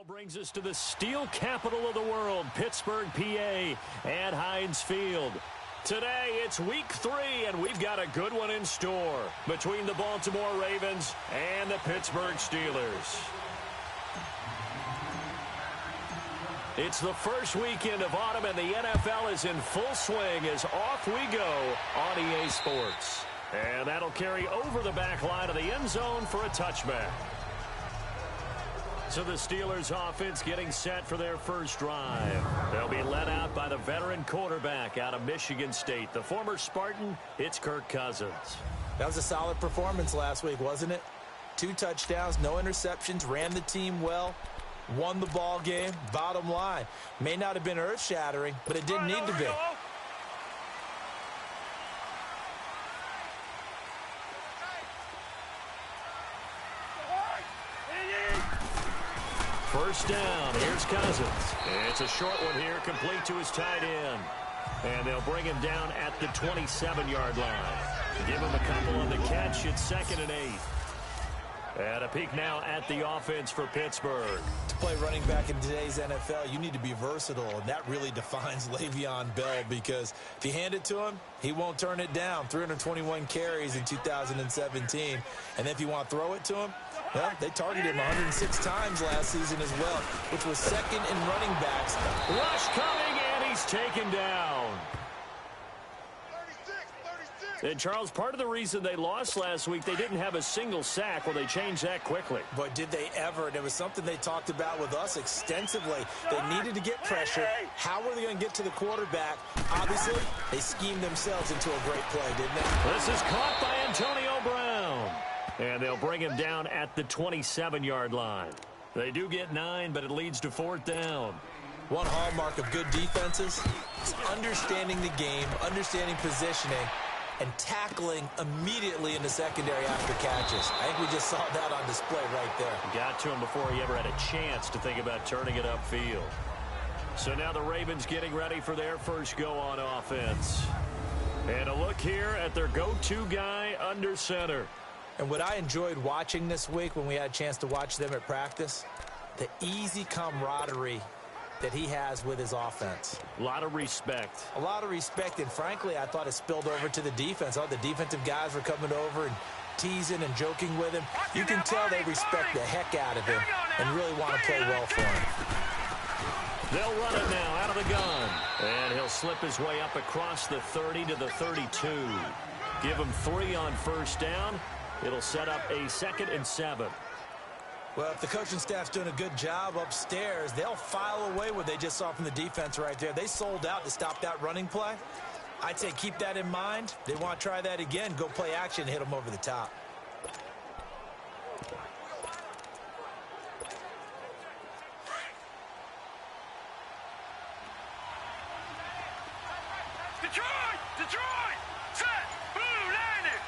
Brings us to the steel capital of the world, Pittsburgh, PA, at Heinz Field. Today, it's week 3, and we've got a good one in store between the Baltimore Ravens and the Pittsburgh Steelers. It's the first weekend of autumn, and the NFL is in full swing as off we go on EA Sports. And that'll carry over the back line of the end zone for a touchback. So the Steelers offense getting set for their first drive. They'll be led out by the veteran quarterback out of Michigan State. The former Spartan, it's Kirk Cousins. That was a solid performance last week, wasn't it? 2 touchdowns, no interceptions, ran the team well, won the ball game. Bottom line, may not have been earth-shattering, but it didn't need to be. First down, here's Cousins. It's a short one here, complete to his tight end. And they'll bring him down at the 27-yard line. Give him a couple on the catch. It's 2nd and 8. And a peek now at the offense for Pittsburgh. To play running back in today's NFL, you need to be versatile, and that really defines Le'Veon Bell, because if you hand it to him, he won't turn it down. 321 carries in 2017. And if you want to throw it to him, well, they targeted him 106 times last season as well, which was 2nd in running backs. Rush coming, and he's taken down. 36. And, Charles, part of the reason they lost last week, they didn't have a single sack. Well, they changed that quickly. But did they ever? And it was something they talked about with us extensively. They needed to get pressure. How were they going to get to the quarterback? Obviously, they schemed themselves into a great play, didn't they? This is caught by Antonio Brown. And they'll bring him down at the 27-yard line. They do get 9, but it leads to 4th down. One hallmark of good defenses is understanding the game, understanding positioning, and tackling immediately in the secondary after catches. I think we just saw that on display right there. Got to him before he ever had a chance to think about turning it upfield. So now the Ravens getting ready for their first go on offense. And a look here at their go-to guy under center. And what I enjoyed watching this week when we had a chance to watch them at practice, the easy camaraderie that he has with his offense. A lot of respect. A lot of respect, and frankly, I thought it spilled over to the defense. All the defensive guys were coming over and teasing and joking with him. You can tell they respect the heck out of him and really want to play well for him. They'll run it now out of the gun. And he'll slip his way up across the 30 to the 32. Give him 3 on first down. It'll set up a 2nd and 7. Well, if the coaching staff's doing a good job upstairs, they'll file away what they just saw from the defense right there. They sold out to stop that running play. I'd say keep that in mind. They want to try that again. Go play action, hit them over the top. Detroit! Set! Boom! Landed!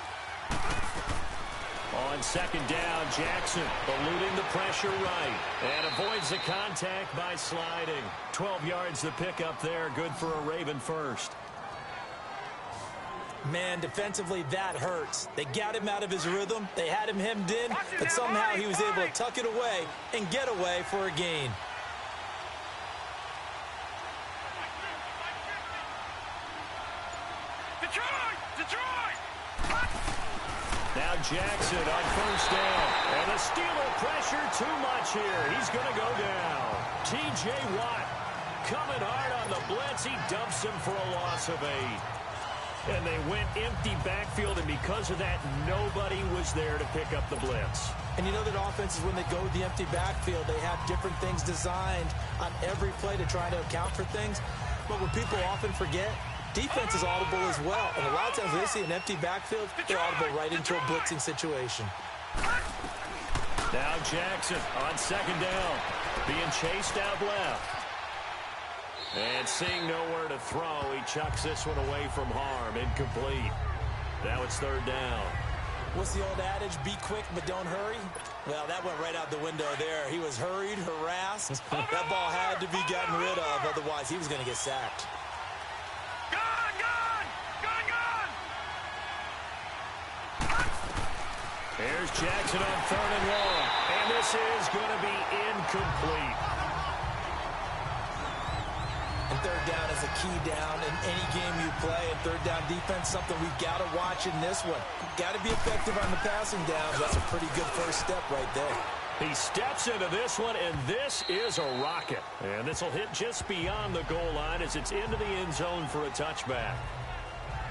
On 2nd down, Jackson eluding the pressure right and avoids the contact by sliding. 12 yards the pickup there, good for a Raven first. Man, defensively, that hurts. They got him out of his rhythm. They had him hemmed in, but somehow he was able to tuck it away and get away for a gain. Detroit! Now Jackson on first down. And the Steeler pressure too much here. He's going to go down. T.J. Watt coming hard on the blitz. He dumps him for a loss of 8. And they went empty backfield, and because of that, nobody was there to pick up the blitz. And you know that offenses, when they go with the empty backfield, they have different things designed on every play to try to account for things. But what people often forget, defense is audible as well. And a lot of times when they see an empty backfield, they're audible right into a blitzing situation. Now Jackson on second down, being chased out left. And seeing nowhere to throw, he chucks this one away from harm. Incomplete. Now it's third down. What's the old adage? Be quick, but don't hurry? Well, that went right out the window there. He was hurried, harassed. That ball had to be gotten rid of, otherwise he was going to get sacked. Here's Jackson on third and long. And this is going to be incomplete. And third down is a key down in any game you play. And third down defense, something we've got to watch in this one. Got to be effective on the passing downs. That's a pretty good first step right there. He steps into this one, and this is a rocket. And this will hit just beyond the goal line as it's into the end zone for a touchback.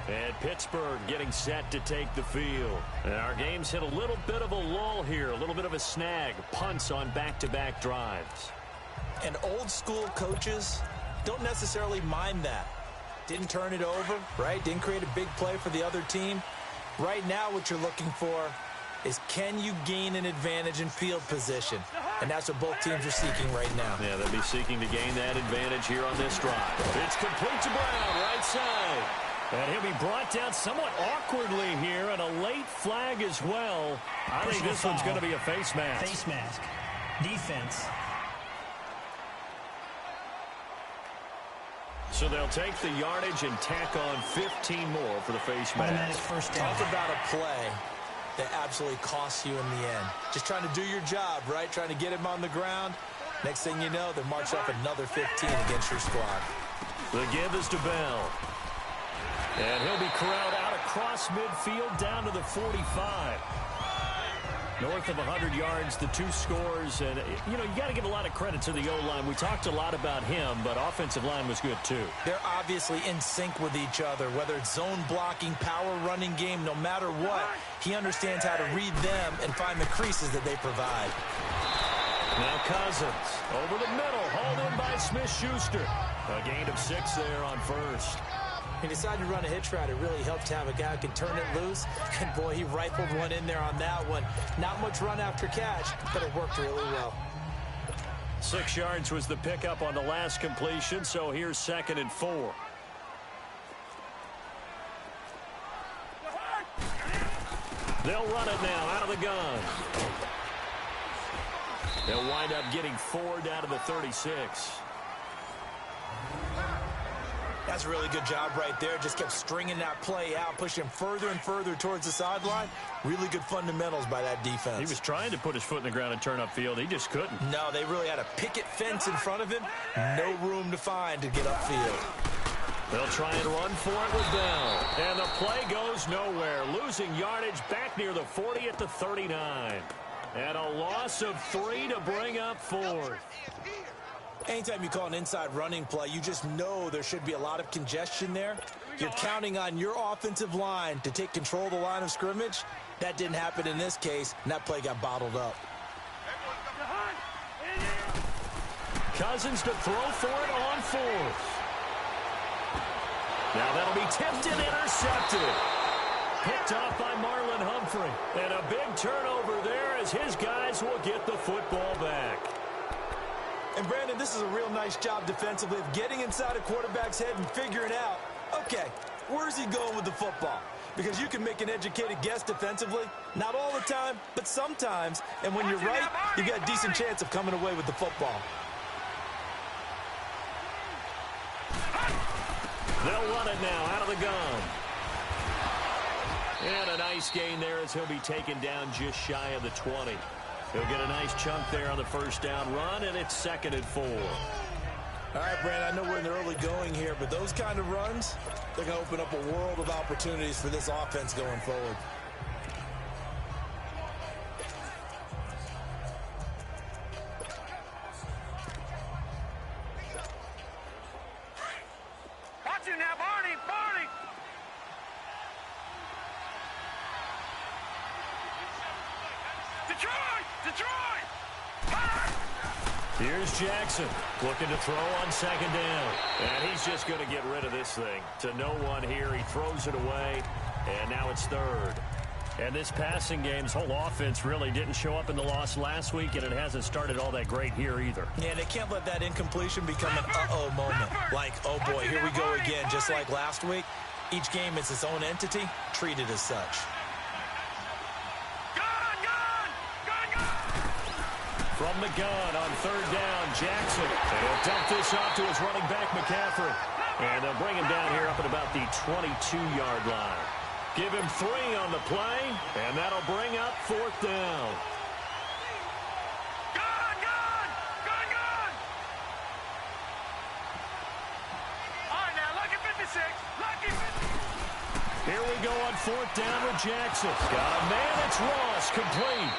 And Pittsburgh getting set to take the field. And our game's hit a little bit of a lull here, a little bit of a snag. Punts on back-to-back drives. And old school coaches don't necessarily mind that. Didn't turn it over, right? Didn't create a big play for the other team. Right now what you're looking for is, can you gain an advantage in field position? And that's what both teams are seeking right now. Yeah, they'll be seeking to gain that advantage here on this drive. It's complete to Brown, right side. And he'll be brought down somewhat awkwardly here, and a late flag as well. I think this one's going to be a face mask. Face mask. Defense. So they'll take the yardage and tack on 15 more for the face Automatic mask. first down. Talk about a play that absolutely costs you in the end. Just trying to do your job, right? Trying to get him on the ground. Next thing you know, they're marching off another 15 against your squad. The give is to Bell. And he'll be corralled out across midfield down to the 45. North of 100 yards, the 2 scores. And, you know, you got to give a lot of credit to the O-line. We talked a lot about him, but offensive line was good too. They're obviously in sync with each other, whether it's zone blocking, power running game, no matter what. He understands how to read them and find the creases that they provide. Now Cousins over the middle, hauled in by Smith-Schuster. A gain of 6 there on first. He decided to run a hitch route. It really helped to have a guy who can turn it loose. And, boy, he rifled one in there on that one. Not much run after catch, but it worked really well. 6 yards was the pickup on the last completion, so here's 2nd and 4. They'll run it now out of the gun. They'll wind up getting 4 down to the 36. That's a really good job right there. Just kept stringing that play out, pushing him further and further towards the sideline. Really good fundamentals by that defense. He was trying to put his foot in the ground and turn upfield. He just couldn't. No, they really had a picket fence in front of him. No room to find to get upfield. They'll try and run for it with Bell. And the play goes nowhere. Losing yardage back near the 40 at the 39. And a loss of 3 to bring up 4th. Anytime you call an inside running play, you just know there should be a lot of congestion there. You're counting on your offensive line to take control of the line of scrimmage. That didn't happen in this case, and that play got bottled up. Cousins to throw for it on 4th. Now that'll be tipped and intercepted. Picked off by Marlon Humphrey. And a big turnover there as his guys will get the football back. And, Brandon, this is a real nice job defensively of getting inside a quarterback's head and figuring out, okay, where's he going with the football? Because you can make an educated guess defensively. Not all the time, but sometimes. And when you're right, you've got a decent chance of coming away with the football. They'll run it now out of the gun. And a nice gain there as he'll be taken down just shy of the 20. He'll get a nice chunk there on the first down run, and it's 2nd and 4. All right, Brandon, I know we're in the early going here, but those kind of runs, they're going to open up a world of opportunities for this offense going forward. Watch you now, Barney! Barney! Detroit! Detroit! Here's Jackson looking to throw on 2nd down. And he's just going to get rid of this thing. To no one here. He throws it away. And now it's 3rd. And this passing game's whole offense really didn't show up in the loss last week, and it hasn't started all that great here either. Yeah, they can't let that incompletion become an uh-oh moment. Like, oh boy, here we go again. Just like last week, each game is its own entity, treated as such. From the gun on 3rd down, Jackson. And he'll dump this off to his running back, McCaffrey. And they'll bring him down here up at about the 22-yard line. Give him 3 on the play, and that'll bring up 4th down. Gun! Gun! Gun! Gun! All right, now, lucky 56. Lucky 56. Here we go on 4th down with Jackson. Got a man, it's Ross, complete.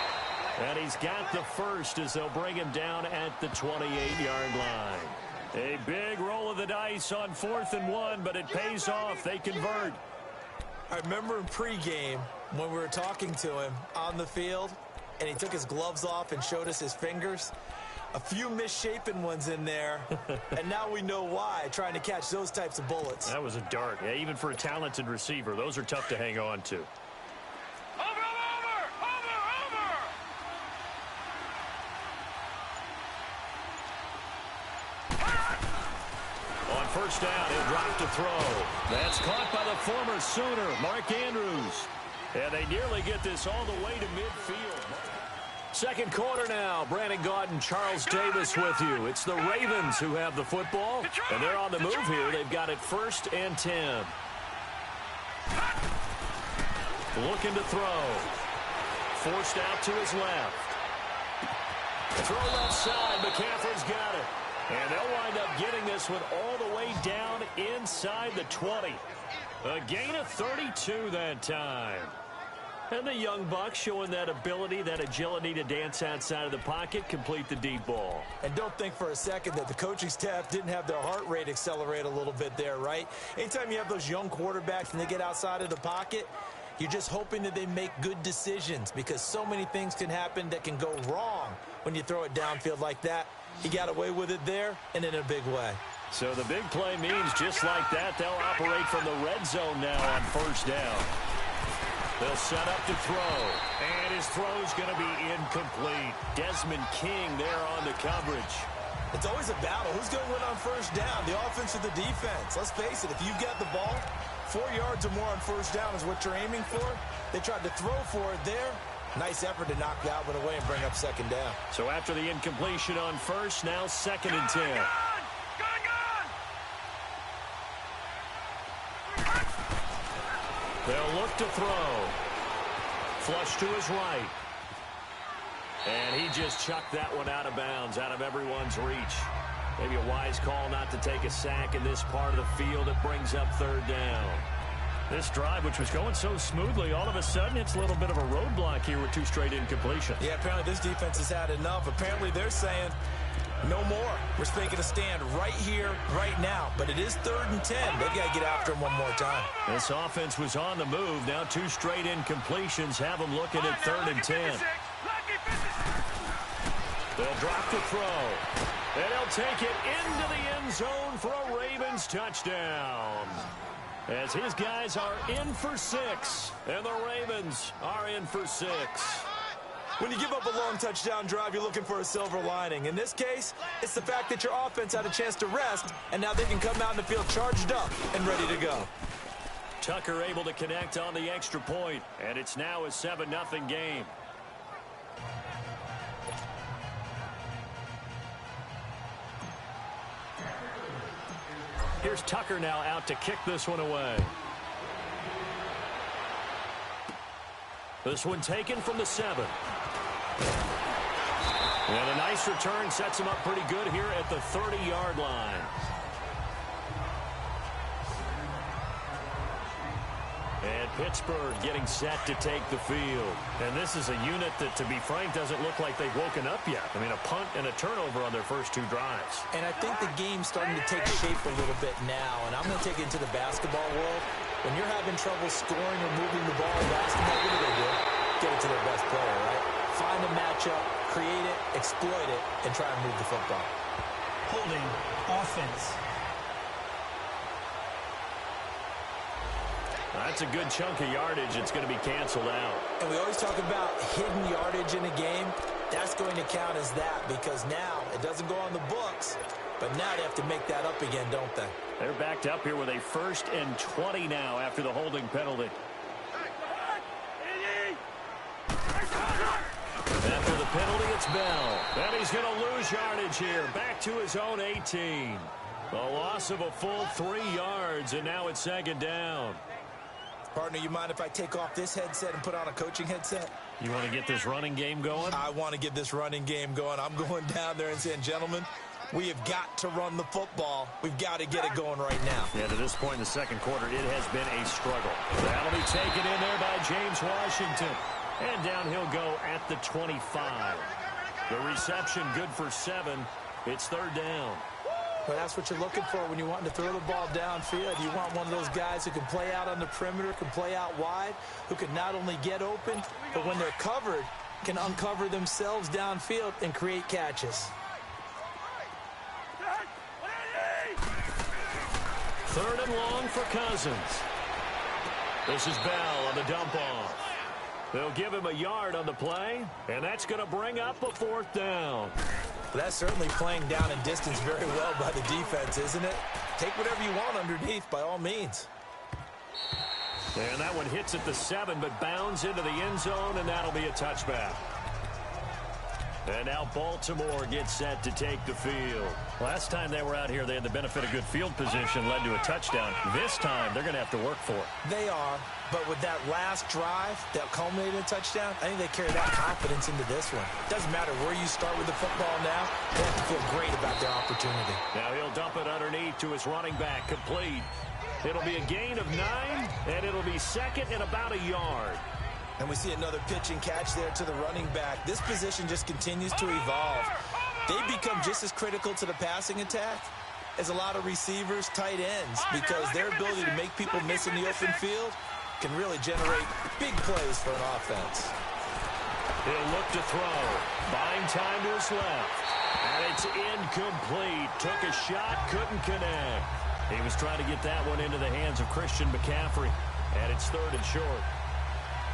And he's got the first as they'll bring him down at the 28-yard line. A big roll of the dice on 4th and 1, but it pays off. They convert. I remember in pregame when we were talking to him on the field, and he took his gloves off and showed us his fingers. A few misshapen ones in there, and now we know why, trying to catch those types of bullets. That was a dart. Yeah, even for a talented receiver, those are tough to hang on to. First down, he'll drop to throw. That's caught by the former Sooner, Mark Andrews. And they nearly get this all the way to midfield. 2nd quarter now. Brandon Gaudin and Charles Davis with you. It's the Ravens who have the football, and they're on the move here. They've got it 1st and 10. Looking to throw. Forced out to his left. Throw left side. McCaffrey's got it. And they'll wind up getting this one all the way down inside the 20. A gain of 32 that time. And the young buck showing that ability, that agility to dance outside of the pocket, complete the deep ball. And don't think for a second that the coaching staff didn't have their heart rate accelerate a little bit there, right? Anytime you have those young quarterbacks and they get outside of the pocket, you're just hoping that they make good decisions because so many things can happen that can go wrong when you throw it downfield like that. He got away with it there and in a big way. So the big play means just like that, they'll operate from the red zone now on 1st down. They'll set up to throw. And his throw's going to be incomplete. Desmond King there on the coverage. It's always a battle. Who's going to win on 1st down, the offense or the defense? Let's face it, if you've got the ball, 4 yards or more on 1st down is what you're aiming for. They tried to throw for it there. Nice effort to knock that one away and bring up 2nd down. So after the incompletion on 1st, now 2nd and 10. They'll look to throw. Flush to his right. And he just chucked that one out of bounds, out of everyone's reach. Maybe a wise call not to take a sack in this part of the field. It brings up 3rd down. This drive, which was going so smoothly, all of a sudden it's a little bit of a roadblock here with 2 straight incompletions. Yeah, apparently this defense has had enough. Apparently they're saying no more. We're making a stand right here, right now. But it is 3rd and 10. They've got to get after him one more time. This offense was on the move. Now 2 straight incompletions have them looking at 3rd and 10. They'll drop the throw. And they'll take it into the end zone for a Ravens touchdown. As his guys are in for 6, and the Ravens are in for 6. When you give up a long touchdown drive, you're looking for a silver lining. In this case, it's the fact that your offense had a chance to rest, and now they can come out in the field charged up and ready to go. Tucker able to connect on the extra point, and it's now a 7-0 game. Here's Tucker now out to kick this one away. This one taken from the 7. And a nice return sets him up pretty good here at the 30-yard line. And Pittsburgh getting set to take the field. And this is a unit that, to be frank, doesn't look like they've woken up yet. I mean, a punt and a turnover on their first 2 drives. And I think the game's starting to take shape a little bit now. And I'm going to take it into the basketball world. When you're having trouble scoring or moving the ball in basketball, what do? Get it to their best player, right? Find a matchup, create it, exploit it, and try and move the football. Holding offense. That's a good chunk of yardage. It's going to be canceled out. And we always talk about hidden yardage in a game. That's going to count as that because now it doesn't go on the books, but now they have to make that up again, don't they? They're backed up here with a 1st and 20 now after the holding penalty. After the penalty, it's Bell. And he's going to lose yardage here. Back to his own 18. A loss of a full 3 yards, and now it's 2nd down. Partner, you mind if I take off this headset and put on a coaching headset? You want to get this running game going? I want to get this running game going. I'm going down there and saying, gentlemen, we have got to run the football. We've got to get it going right now. Yeah, to this point in the second quarter, it has been a struggle. That'll be taken in there by James Washington. And down he'll go at the 25. The reception good for 7. It's 3rd down. Well, that's what you're looking for when you want to throw the ball downfield. You want one of those guys who can play out on the perimeter, can play out wide, who can not only get open, but when they're covered, can uncover themselves downfield and create catches. 3rd and long for Cousins. This is Bell on the dump off. They'll give him a yard on the play, and that's going to bring up a 4th down. Well, that's certainly playing down in distance very well by the defense, isn't it? Take whatever you want underneath, by all means. And that one hits at the 7, but bounds into the end zone, and that'll be a touchback. And now Baltimore gets set to take the field. Last time they were out here, they had the benefit of good field position, led to a touchdown. This time, they're going to have to work for it. They are, but with that last drive that culminated in a touchdown, I think they carry that confidence into this one. Doesn't matter where you start with the football now, they have to feel great about their opportunity. Now he'll dump it underneath to his running back, complete. It'll be a gain of 9, and it'll be 2nd and about a yard. And we see another pitch and catch there to the running back. This position just continues to evolve. They become just as critical to the passing attack as a lot of receivers, tight ends, because their ability to make people miss in the open field can really generate big plays for an offense. He'll look to throw. Buying time to his left. And it's incomplete. Took a shot, couldn't connect. He was trying to get that one into the hands of Christian McCaffrey. And it's 3rd and short.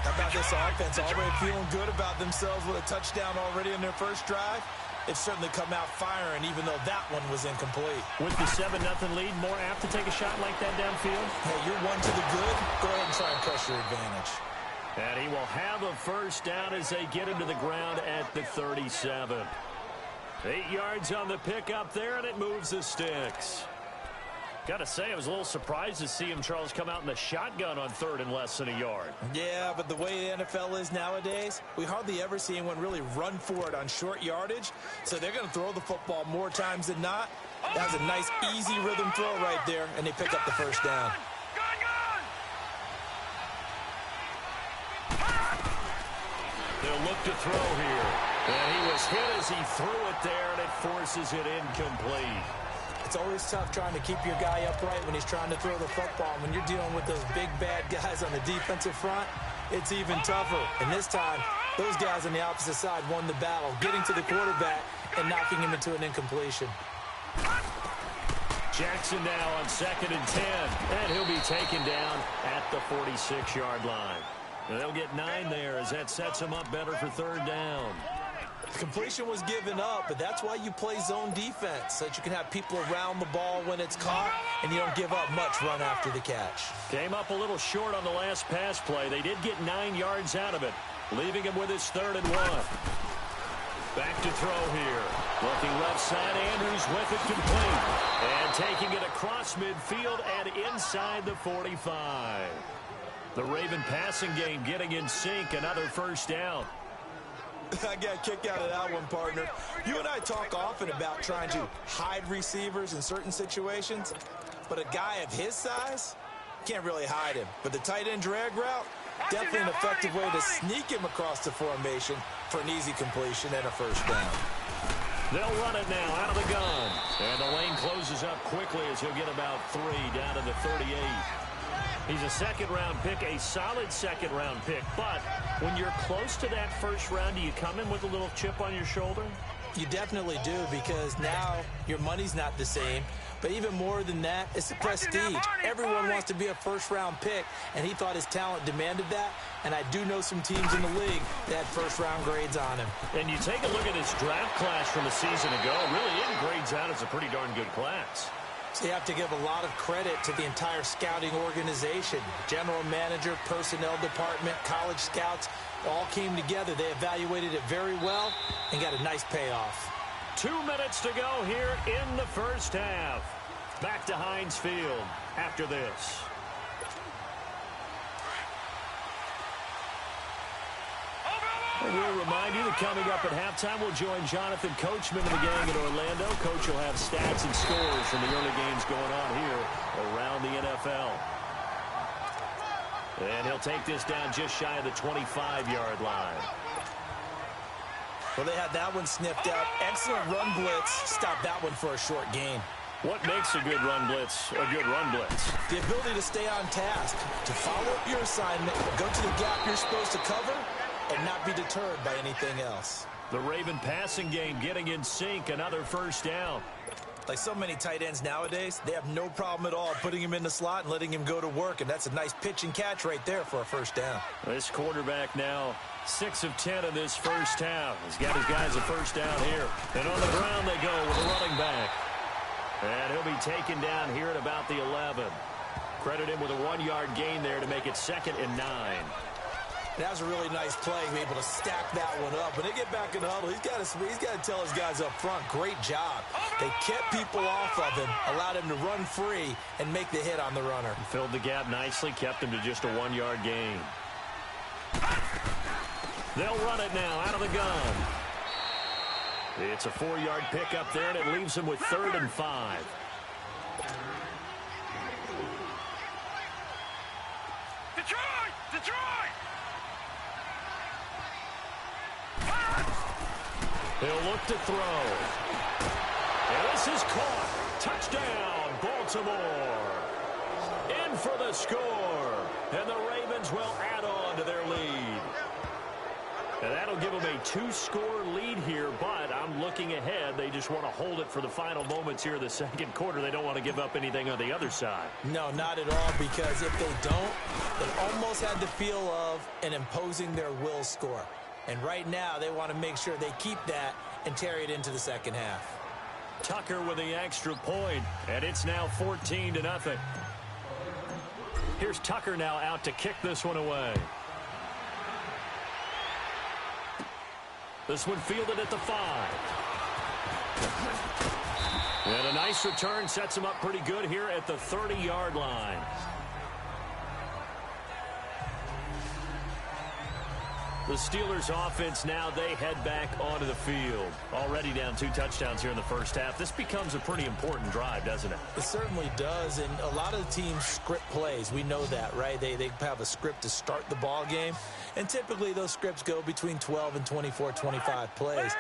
How about this offense already feeling good about themselves with a touchdown already in their first drive? They've certainly come out firing, even though that one was incomplete. With the 7-0 lead, more apt to take a shot like that downfield? Hey, you're one to the good. Go ahead and try and press your advantage. And he will have a 1st down as they get him to the ground at the 37. 8 yards on the pickup there, and it moves the sticks. Got to say, I was a little surprised to see him, Charles, come out in the shotgun on 3rd and less than a yard. Yeah, but the way the NFL is nowadays, we hardly ever see anyone really run for it on short yardage. So they're going to throw the football more times than not. That was a nice, easy rhythm throw right there, and they pick up the 1st down. They'll look to throw here. And he was hit as he threw it there, and it forces it incomplete. It's always tough trying to keep your guy upright when he's trying to throw the football. When you're dealing with those big, bad guys on the defensive front, it's even tougher. And this time, those guys on the opposite side won the battle, getting to the quarterback and knocking him into an incompletion. Jackson now on 2nd and 10, and he'll be taken down at the 46-yard line. And they'll get 9 there as that sets him up better for 3rd down. Completion was given up, but that's why you play zone defense, so that you can have people around the ball when it's caught, and you don't give up much run after the catch. Came up a little short on the last pass play. They did get 9 yards out of it, leaving him with his 3rd and 1. Back to throw here. Looking left side, Andrews with it complete. And taking it across midfield and inside the 45. The Raven passing game getting in sync. Another first down. I got a kick out of that one, partner. You and I talk often about trying to hide receivers in certain situations, but a guy of his size can't really hide him. But the tight end drag route, definitely an effective way to sneak him across the formation for an easy completion and a first down. They'll run it now out of the gun. And the lane closes up quickly as he'll get about 3 down to the 38. He's a second-round pick, a solid second-round pick. But when you're close to that first round, do you come in with a little chip on your shoulder? You definitely do, because now your money's not the same. But even more than that, it's the prestige. Everyone wants to be a first-round pick, and he thought his talent demanded that. And I do know some teams in the league that had first-round grades on him. And you take a look at his draft class from a season ago, really it grades out as a pretty darn good class. So you have to give a lot of credit to the entire scouting organization. General manager, personnel department, college scouts, all came together. They evaluated it very well and got a nice payoff. 2 minutes to go here in the first half. Back to Heinz Field after this. We'll remind you that coming up at halftime, we'll join Jonathan Coachman and the gang in Orlando. Coach will have stats and scores from the early games going on here around the NFL. And he'll take this down just shy of the 25-yard line. Well, they had that one sniffed out. Excellent run blitz. Stopped that one for a short gain. What makes a good run blitz a good run blitz? The ability to stay on task, to follow up your assignment, go to the gap you're supposed to cover, and not be deterred by anything else. The Raven passing game getting in sync. Another first down. Like so many tight ends nowadays, they have no problem at all putting him in the slot and letting him go to work, and that's a nice pitch and catch right there for a first down. This quarterback now 6 of 10 in this first half. He's got his guys a first down here. And on the ground they go with a running back. And he'll be taken down here at about the 11. Credit him with a 1-yard gain there to make it 2nd and 9. That was a really nice play, being able to stack that one up. When they get back in the huddle, he's got to tell his guys up front, great job. They kept people off of him, allowed him to run free, and make the hit on the runner. Filled the gap nicely, kept him to just a 1-yard gain. They'll run it now out of the gun. It's a 4-yard pickup there, and it leaves him with 3rd and 5. Detroit! Detroit! He'll look to throw. And this is caught. Touchdown, Baltimore. In for the score. And the Ravens will add on to their lead. And that'll give them a 2-score lead here, but I'm looking ahead. They just want to hold it for the final moments here in the second quarter. They don't want to give up anything on the other side. No, not at all, because if they don't, they almost had the feel of an imposing their will score. And right now, they want to make sure they keep that and carry it into the second half. Tucker with the extra point, and it's now 14-0. Here's Tucker now out to kick this one away. This one fielded at the 5. And a nice return sets him up pretty good here at the 30-yard line. The Steelers offense now, they head back onto the field. Already down 2 touchdowns here in the first half. This becomes a pretty important drive, doesn't it? It certainly does, and a lot of the teams script plays. We know that, right? They have a script to start the ball game, and typically those scripts go between 12 and 24, 25 plays.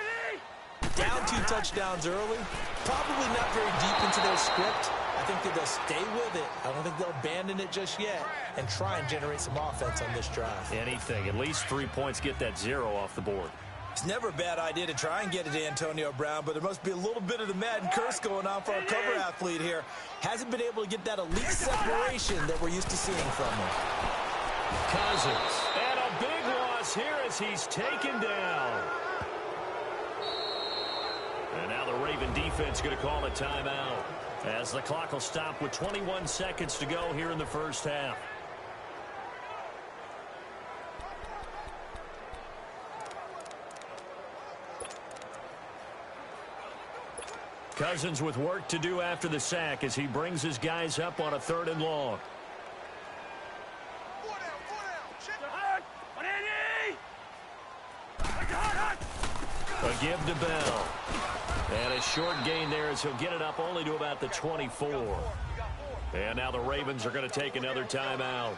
Down 2 touchdowns early, probably not very deep into their script. I think that they'll stay with it. I don't think they'll abandon it just yet and try and generate some offense on this drive. Anything. At least 3 points, get that 0 off the board. It's never a bad idea to try and get it to Antonio Brown, but there must be a little bit of the Madden curse going on for our cover athlete here. Hasn't been able to get that elite separation that we're used to seeing from him. Cousins. And a big loss here as he's taken down. And now the Raven defense going to call a timeout, as the clock will stop with 21 seconds to go here in the first half. Cousins with work to do after the sack as he brings his guys up on a 3rd and long. A give to Bell. And a short gain there as he'll get it up only to about the 24. And now the Ravens are going to take another timeout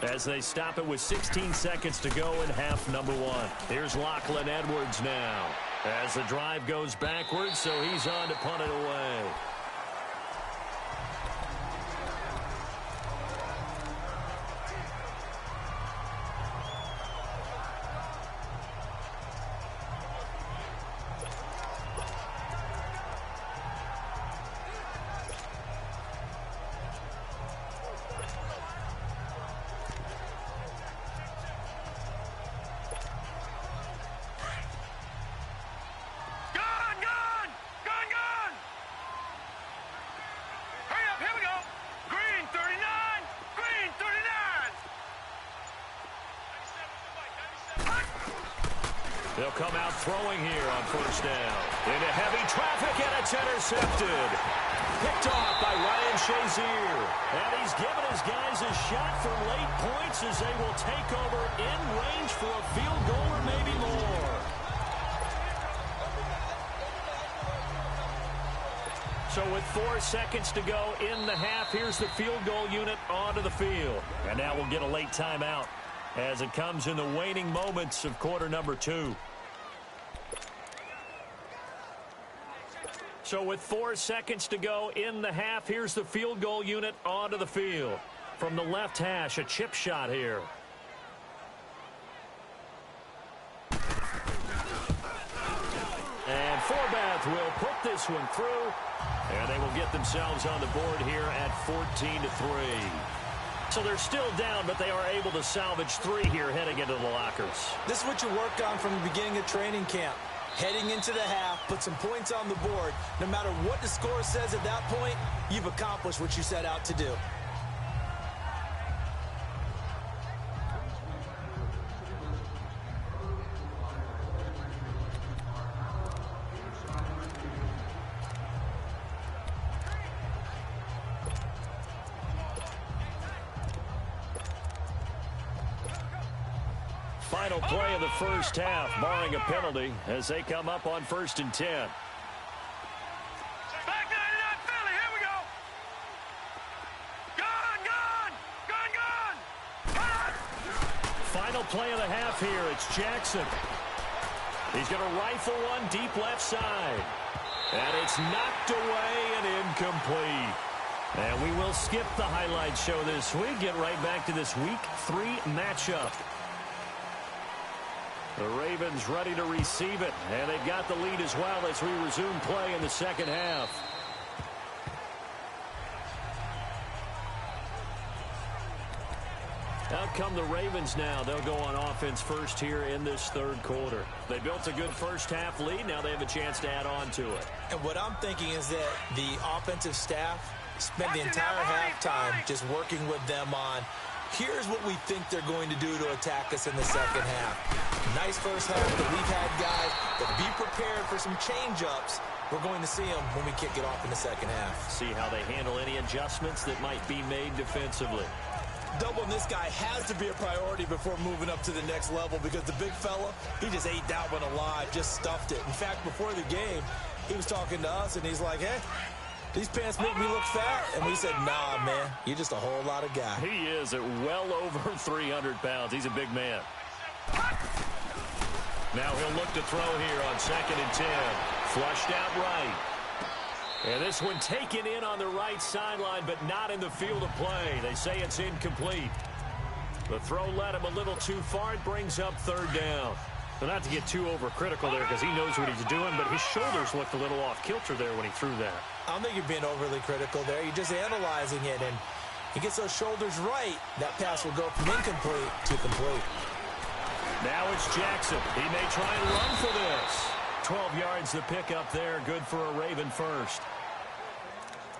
as they stop it with 16 seconds to go in half number one. Here's Lachlan Edwards now as the drive goes backwards, so he's on to punt it away. They'll come out throwing here on first down. Into heavy traffic, and it's intercepted. Picked off by Ryan Shazier. And he's given his guys a shot for late points as they will take over in range for a field goal or maybe more. So with 4 seconds to go in the half, here's the field goal unit onto the field. And now we'll get a late timeout as it comes in the waning moments of quarter number 2. So with 4 seconds to go in the half, here's the field goal unit onto the field. From the left hash, a chip shot here. And Forbath will put this one through, and they will get themselves on the board here at 14-3. So they're still down, but they are able to salvage 3 here heading into the lockers. This is what you work on from the beginning of training camp. Heading into the half, put some points on the board. No matter what the score says at that point, you've accomplished what you set out to do. Final play of the first half, barring a penalty, as they come up on 1st and 10. Back 99 Philly, here we go. Gone. Final play of the half here, it's Jackson. He's going to rifle one deep left side. And it's knocked away and incomplete. And we will skip the highlight show this week, get right back to this week 3 matchup. The Ravens ready to receive it, and they've got the lead as well as we resume play in the second half. Out come the Ravens now. They'll go on offense first here in this third quarter. They built a good first half lead. Now they have a chance to add on to it. And what I'm thinking is that the offensive staff spent the entire halftime just working with them on, here's what we think they're going to do to attack us in the second half. Nice first half that we've had, guys, but be prepared for some change-ups. We're going to see them when we kick it off in the second half. See how they handle any adjustments that might be made defensively. Doubling this guy has to be a priority before moving up to the next level because the big fella, he just ate that one alive, just stuffed it. In fact, before the game, he was talking to us, and he's like, hey, these pants make me look fat. And we said, nah, man, you're just a whole lot of guy. He is at well over 300 pounds. He's a big man. Now he'll look to throw here on 2nd and 10. Flushed out right. And this one taken in on the right sideline, but not in the field of play. They say it's incomplete. The throw led him a little too far. It brings up 3rd down. So not to get too overcritical there because he knows what he's doing, but his shoulders looked a little off kilter there when he threw that. I don't think you're being overly critical there. You're just analyzing it, and he gets those shoulders right. That pass will go from incomplete to complete. Now it's Jackson. He may try and run for this. 12 yards the pickup there. Good for a Raven first.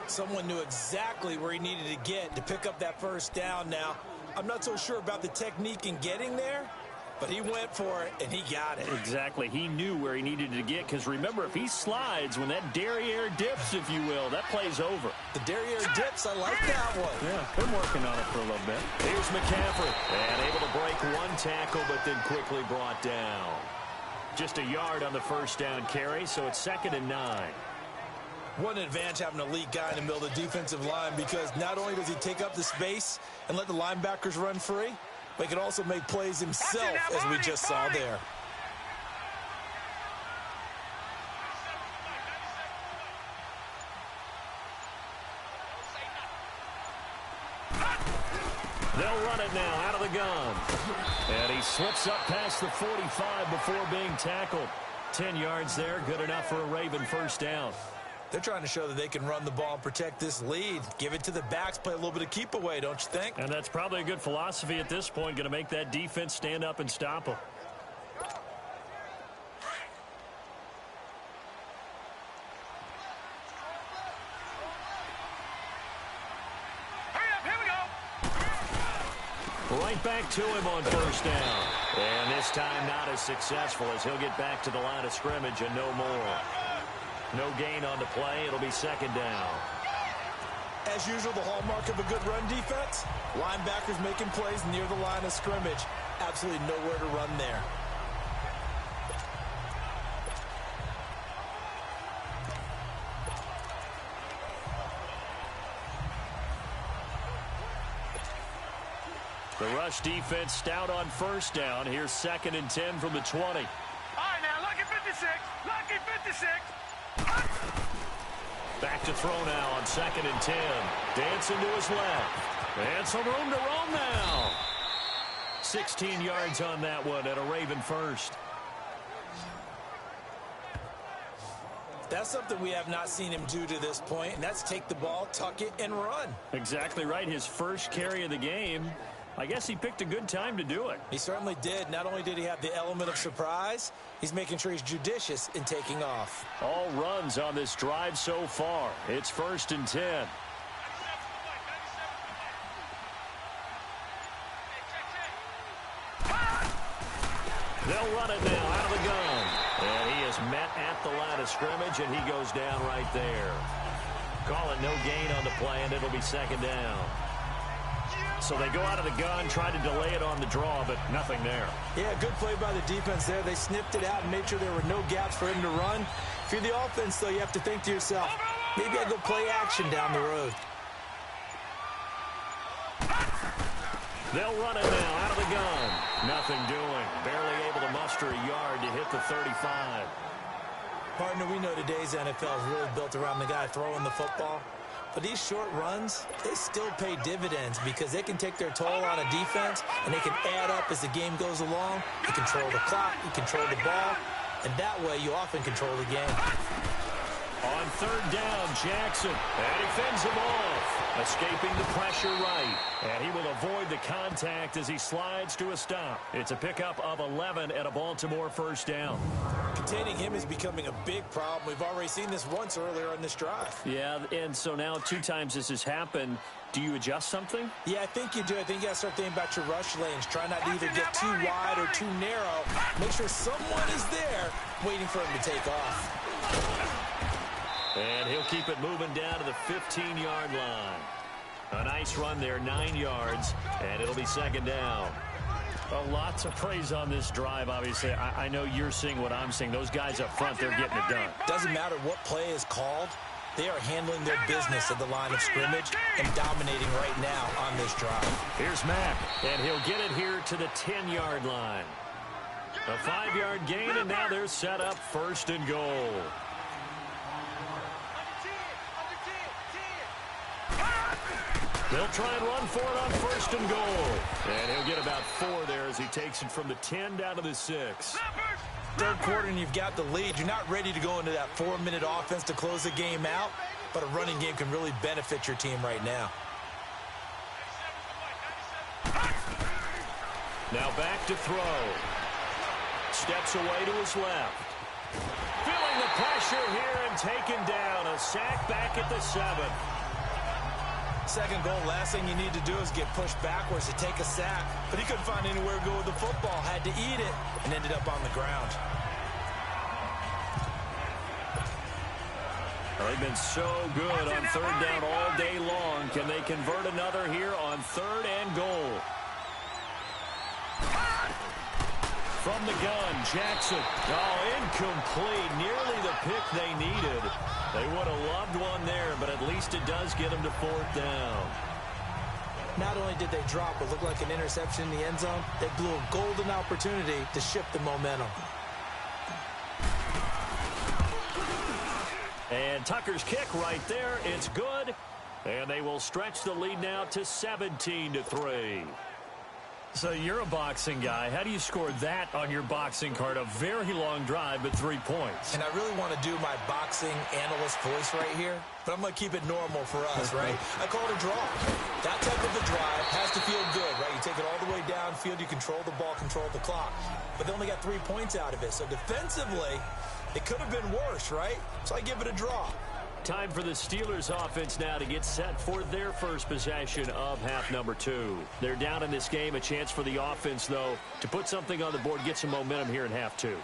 Someone knew exactly where he needed to get to pick up that first down now. I'm not so sure about the technique in getting there, but he went for it, and he got it. Exactly. He knew where he needed to get, because remember, if he slides, when that derriere dips, if you will, that play's over. The derriere dips, I like that one. Yeah, been working on it for a little bit. Here's McCaffrey, and able to break one tackle, but then quickly brought down. Just a yard on the first down carry, so it's 2nd and 9. What an advantage having an elite guy in the middle of the defensive line, because not only does he take up the space and let the linebackers run free, but he can also make plays himself, as we just saw there. They'll run it now out of the gun. And he slips up past the 45 before being tackled. 10 yards there, good enough for a Raven first down. They're trying to show that they can run the ball and protect this lead. Give it to the backs, play a little bit of keep away, don't you think? And that's probably a good philosophy at this point, going to make that defense stand up and stop them. Right back to him on first down. And this time not as successful, as he'll get back to the line of scrimmage and no more. No gain on the play. It'll be 2nd down. As usual, the hallmark of a good run defense, linebackers making plays near the line of scrimmage. Absolutely nowhere to run there. The rush defense stout on first down. Here's 2nd and 10 from the 20. All right, now, lucky 56. Lucky 56. Back to throw now on 2nd and 10. Dancing to his left. And some room to roam now. 16 yards on that one at a Raven first. That's something we have not seen him do to this point, and that's take the ball, tuck it, and run. Exactly right. His first carry of the game. I guess he picked a good time to do it. He certainly did. Not only did he have the element of surprise, he's making sure he's judicious in taking off. All runs on this drive so far. It's 1st and 10. They'll run it now out of the gun. And he is met at the line of scrimmage, and he goes down right there. Call it no gain on the play, and it'll be 2nd down. So they go out of the gun, try to delay it on the draw, but nothing there. Yeah, good play by the defense there. They sniffed it out and made sure there were no gaps for him to run. If you're the offense, though, you have to think to yourself, maybe I go play action down the road. They'll run it now out of the gun. Nothing doing. Barely able to muster a yard to hit the 35. Partner, we know today's NFL is really built around the guy throwing the football. But these short runs, they still pay dividends because they can take their toll on a defense and they can add up as the game goes along. You control the clock, you control the ball, and that way you often control the game. On 3rd down, Jackson, and he fends him off, escaping the pressure right, and he will avoid the contact as he slides to a stop. It's a pickup of 11 and a Baltimore first down. Containing him is becoming a big problem. We've already seen this once earlier in this drive. Yeah, and so now 2 times this has happened. Do you adjust something? Yeah, I think you do. I think you got to start thinking about your rush lanes. Try not to either get too wide or too narrow. Make sure someone is there waiting for him to take off. And he'll keep it moving down to the 15-yard line. A nice run there, 9 yards, and it'll be 2nd down. Well, lots of praise on this drive, obviously. I know you're seeing what I'm seeing. Those guys up front, they're getting it done. Doesn't matter what play is called. They are handling their business at the line of scrimmage and dominating right now on this drive. Here's Mack, and he'll get it here to the 10-yard line. A 5-yard gain, and now they're set up 1st and goal. They'll try and run for it on 1st and goal. And he'll get about 4 there as he takes it from the 10 down to the 6. 3rd quarter and you've got the lead. You're not ready to go into that 4-minute offense to close the game out, but a running game can really benefit your team right now. Now back to throw. Steps away to his left. Feeling the pressure here and taken down. A sack back at the 7. 2nd goal, last thing you need to do is get pushed backwards to take a sack. But he couldn't find anywhere to go with the football, had to eat it, and ended up on the ground. Well, they've been so good on 3rd down all day long. Can they convert another here on 3rd and goal? From the gun, Jackson. Oh, incomplete. Nearly the pick they needed. They would have loved one there, but at least it does get them to 4th down. Not only did they drop what looked like an interception in the end zone, they blew a golden opportunity to shift the momentum. And Tucker's kick right there. It's good. And they will stretch the lead now to 17-3. So you're a boxing guy. How do you score that on your boxing card? A very long drive, but 3 points. And I really want to do my boxing analyst voice right here, but I'm going to keep it normal for us, right? I call it a draw. That type of a drive has to feel good, right? You take it all the way downfield, you control the ball, control the clock. But they only got 3 points out of it. So defensively, it could have been worse, right? So I give it a draw. Time for the Steelers offense now to get set for their first possession of half number 2. They're down in this game. A chance for the offense, though, to put something on the board, get some momentum here in half 2.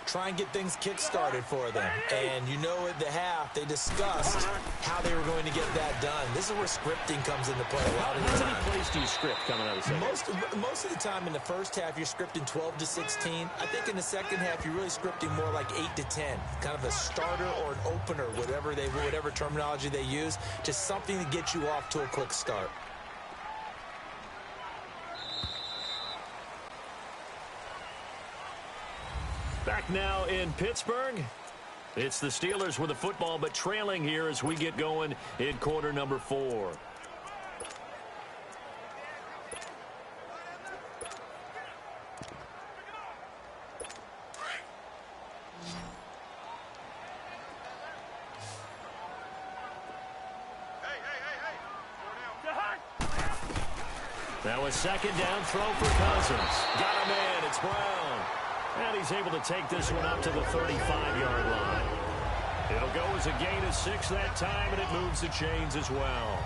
Try and get things kick-started for them. And you know at the half, they discussed how they were going to get that done. This is where scripting comes into play a lot of the time. How many plays do you script coming out of the second? Most of the time in the first half, you're scripting 12 to 16. I think in the second half, you're really scripting more like 8 to 10. Kind of a starter or an opener, whatever terminology they use. Just something to get you off to a quick start. Back now in Pittsburgh. It's the Steelers with the football, but trailing here as we get going in quarter number 4. Now a second down throw for Cousins. Got him in. It's Brown. And he's able to take this one up to the 35-yard line. It'll go as a gain of 6 that time, and it moves the chains as well.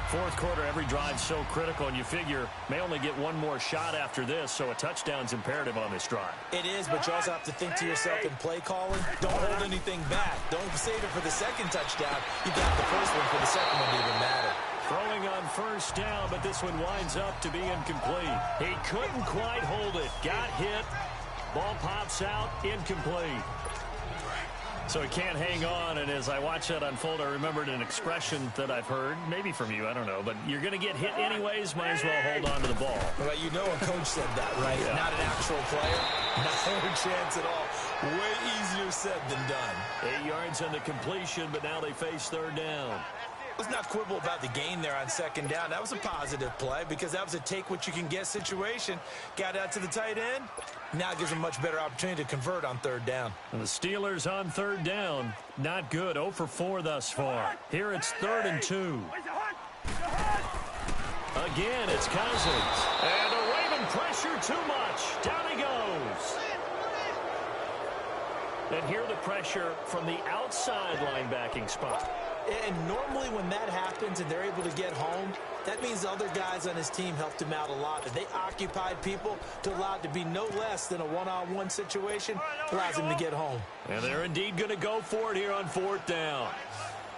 Fourth quarter, every drive's so critical, and you figure may only get one more shot after this, so a touchdown's imperative on this drive. It is, but you also have to think to yourself in play calling. Don't hold anything back. Don't save it for the second touchdown. You got the first one for the second one to even matter. Throwing on first down, but this one winds up to be incomplete. He couldn't quite hold it. Got hit. Ball pops out, incomplete. So he can't hang on, and as I watch that unfold, I remembered an expression that I've heard, maybe from you, I don't know, but you're going to get hit anyways, might as well hold on to the ball. Well, you know a coach said that, right? Yeah. Not an actual player. No chance at all. Way easier said than done. 8 yards on the completion, but now they face third down. Let's not quibble about the gain there on second down. That was a positive play because that was a take-what-you-can-get situation. Got out to the tight end. Now it gives them a much better opportunity to convert on third down. And the Steelers on third down. Not good. 0 for 4 thus far. Here it's 3rd and 2. Again, it's Cousins. And a Raven pressure too much. Down he goes. And here the pressure from the outside linebacking spot. And normally when that happens and they're able to get home, that means the other guys on his team helped him out a lot. That they occupied people to allow it to be no less than a one-on-one situation allows him to get home. And they're indeed going to go for it here on 4th down.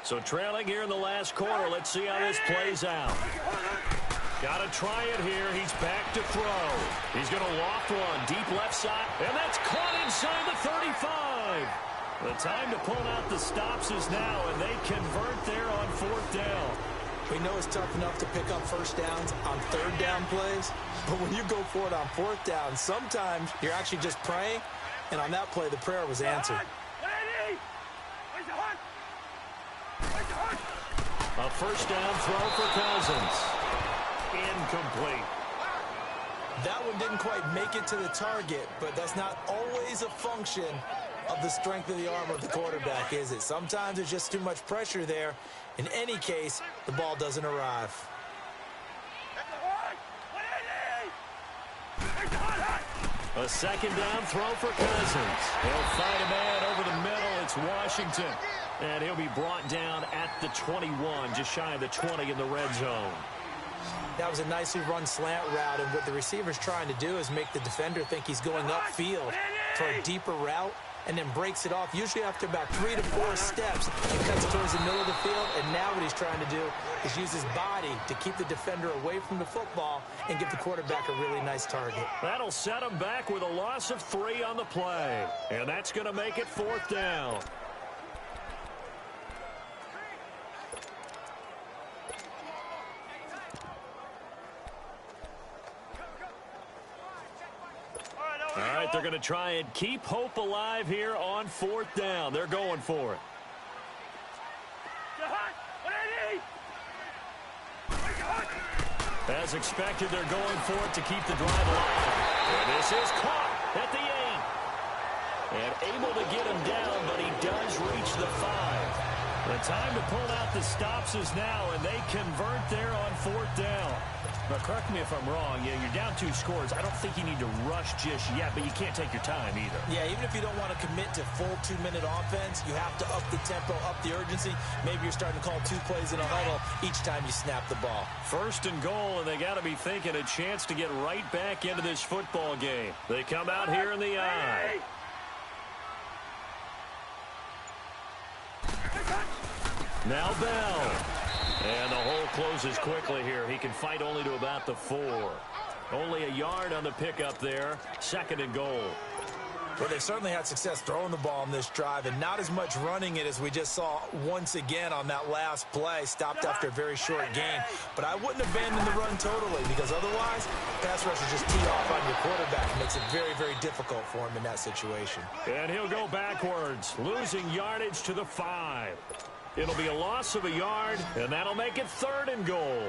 So trailing here in the last quarter, let's see how this plays out. Got to try it here. He's back to throw. He's going to loft one deep left side, and that's caught inside the 35. The time to pull out the stops is now, and they convert there on 4th down. We know it's tough enough to pick up first downs on third down plays, but when you go for it on 4th down, sometimes you're actually just praying, and on that play, the prayer was answered. A first down throw for Cousins. Incomplete. That one didn't quite make it to the target, but that's not always a function of the strength of the arm of the quarterback, is it? Sometimes there's just too much pressure there. In any case, the ball doesn't arrive. A second down throw for Cousins. He'll find a man over the middle. It's Washington. And he'll be brought down at the 21, just shy of the 20 in the red zone. That was a nicely run slant route, and what the receiver's trying to do is make the defender think he's going upfield for a deeper route. and then breaks it off, usually after about 3 to 4 steps, and cuts towards the middle of the field. And now what he's trying to do is use his body to keep the defender away from the football and give the quarterback a really nice target. That'll set him back with a loss of 3 on the play. And that's going to make it 4th down. All right, they're going to try and keep hope alive here on 4th down. They're going for it. As expected, they're going for it to keep the drive alive. And this is caught at the 8. And able to get him down, but he does reach the 5. The time to pull out the stops is now, and they convert there on 4th down. Now, correct me if I'm wrong. Yeah, you're down 2 scores. I don't think you need to rush just yet, but you can't take your time either. Yeah, even if you don't want to commit to full 2-minute offense, you have to up the tempo, up the urgency. Maybe you're starting to call 2 plays in a huddle each time you snap the ball. 1st and goal, and they got to be thinking a chance to get right back into this football game. They come out here in the I. Now Bell. And the hole closes quickly here. He can fight only to about the 4. Only a yard on the pickup there. 2nd and goal. Well, they certainly had success throwing the ball in this drive, and not as much running it as we just saw once again on that last play. Stopped after a very short gain. But I wouldn't abandon the run totally, because otherwise, pass rushers just tee off on your quarterback. It makes it very, very difficult for him in that situation. And he'll go backwards, losing yardage to the 5. It'll be a loss of a yard, and that'll make it 3rd and goal.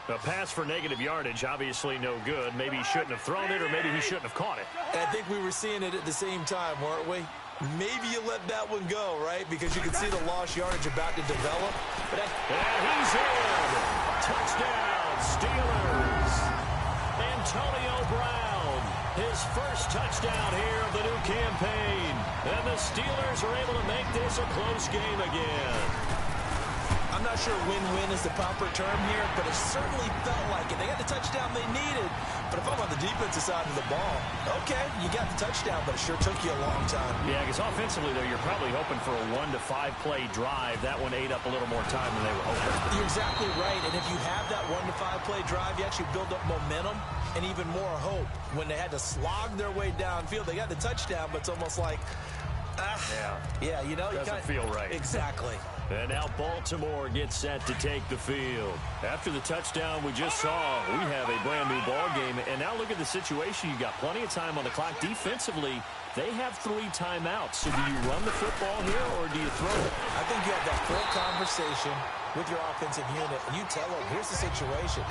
A pass for negative yardage, obviously no good. Maybe he shouldn't have thrown it, or maybe he shouldn't have caught it. And I think we were seeing it at the same time, weren't we? Maybe you let that one go, right? Because you can see the lost yardage about to develop. But and he's in. Touchdown, Steelers. Antonio Brown, his first touchdown here of the new campaign. And the Steelers are able to make this a close game again. I'm not sure win-win is the proper term here, but it certainly felt like it. They got the touchdown they needed, but if I'm on the defensive side of the ball, okay, you got the touchdown, but it sure took you a long time. Yeah, because offensively, though, you're probably hoping for a 1 to 5 play drive. That one ate up a little more time than they were hoping. You're exactly right, and if you have that 1 to 5 play drive, you actually build up momentum and even more hope. When they had to slog their way downfield, they got the touchdown, but it's almost like, yeah, you know, doesn't feel right. Exactly. And now Baltimore gets set to take the field. After the touchdown we just saw, we have a brand-new ball game. And now look at the situation. You've got plenty of time on the clock. Defensively, they have 3 timeouts. So do you run the football here, or do you throw it? I think you have that full conversation with your offensive unit, and you tell them, here's the situation.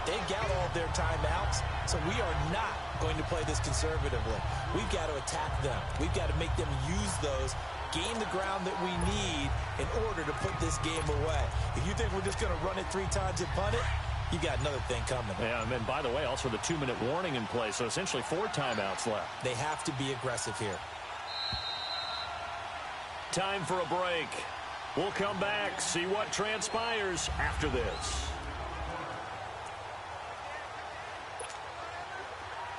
They've got all their timeouts, so we are not going to play this conservatively. We've got to attack them. We've got to make them use those, gain the ground that we need in order to put this game away. If you think we're just going to run it 3 times and punt it, you got another thing coming. Yeah, and by the way, also the 2-minute warning in play, so essentially 4 timeouts left. They have to be aggressive here. Time for a break. We'll come back, see what transpires after this.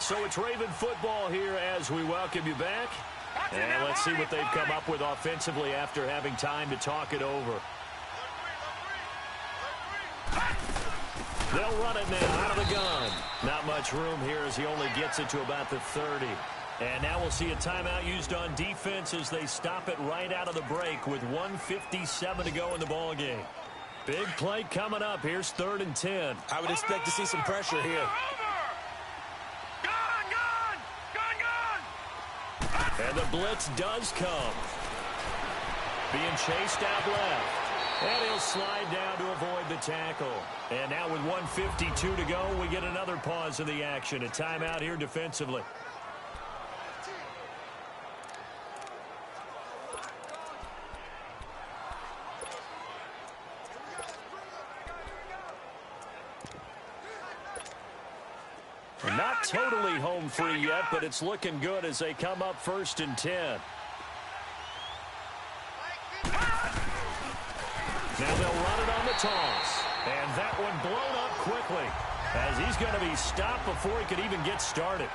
So it's Raven football here as we welcome you back. And let's see what they've come up with offensively after having time to talk it over. They'll run it now out of the gun. Not much room here as he only gets it to about the 30. And now we'll see a timeout used on defense as they stop it right out of the break with 1:57 to go in the ball game. Big play coming up. Here's 3rd and 10. I would expect to see some pressure here. And the blitz does come. Being chased out left. And he'll slide down to avoid the tackle. And now with 1:52 to go, we get another pause in the action. A timeout here defensively. Not totally home free yet, but it's looking good as they come up 1st and 10. Now they'll run it on the toss. And that one blown up quickly as he's going to be stopped before he could even get started.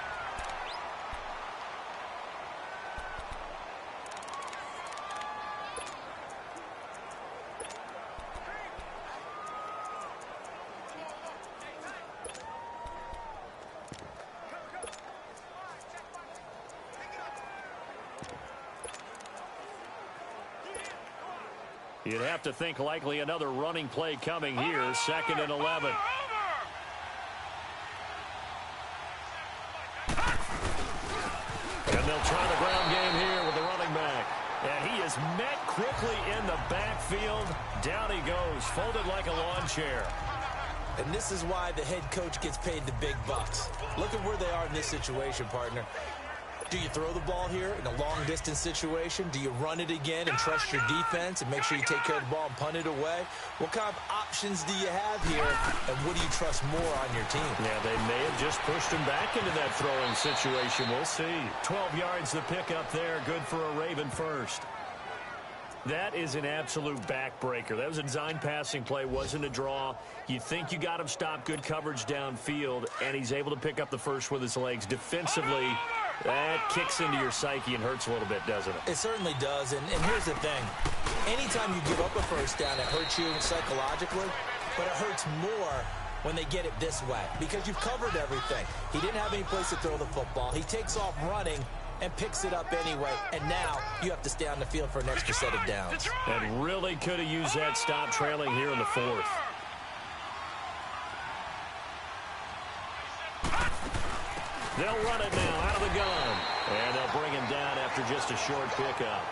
You'd have to think likely another running play coming here, 2nd and 11. And they'll try the ground game here with the running back. And he is met quickly in the backfield. Down he goes, folded like a lawn chair. And this is why the head coach gets paid the big bucks. Look at where they are in this situation, partner. Do you throw the ball here in a long-distance situation? Do you run it again and trust your defense and make sure you take care of the ball and punt it away? What kind of options do you have here, and what do you trust more on your team? Yeah, they may have just pushed him back into that throwing situation. We'll see. 12 yards to pick up there. Good for a Raven first. That is an absolute backbreaker. That was a design passing play, wasn't a draw. You think you got him stopped, good coverage downfield, and he's able to pick up the first with his legs. Defensively, that kicks into your psyche and hurts a little bit, doesn't it? It certainly does, and here's the thing. Anytime you give up a first down, it hurts you psychologically, but it hurts more when they get it this way because you've covered everything. He didn't have any place to throw the football. He takes off running and picks it up anyway, and now you have to stay on the field for an extra set of downs. And really could have used that stop trailing here in the 4th. They'll run it now out of the gun, and they'll bring him down after just a short pickup.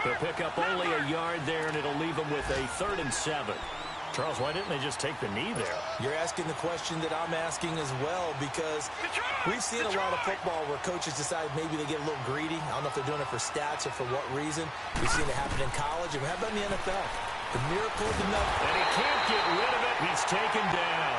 They'll pick up only a yard there, and it'll leave them with a 3rd and 7. Charles, why didn't they just take the knee there? You're asking the question that I'm asking as well, because we've seen a lot of football where coaches decide maybe they get a little greedy. I don't know if they're doing it for stats or for what reason. We've seen it happen in college, and how about in the NFL? The miracle of the nothing. And he can't get rid of it. He's taken down.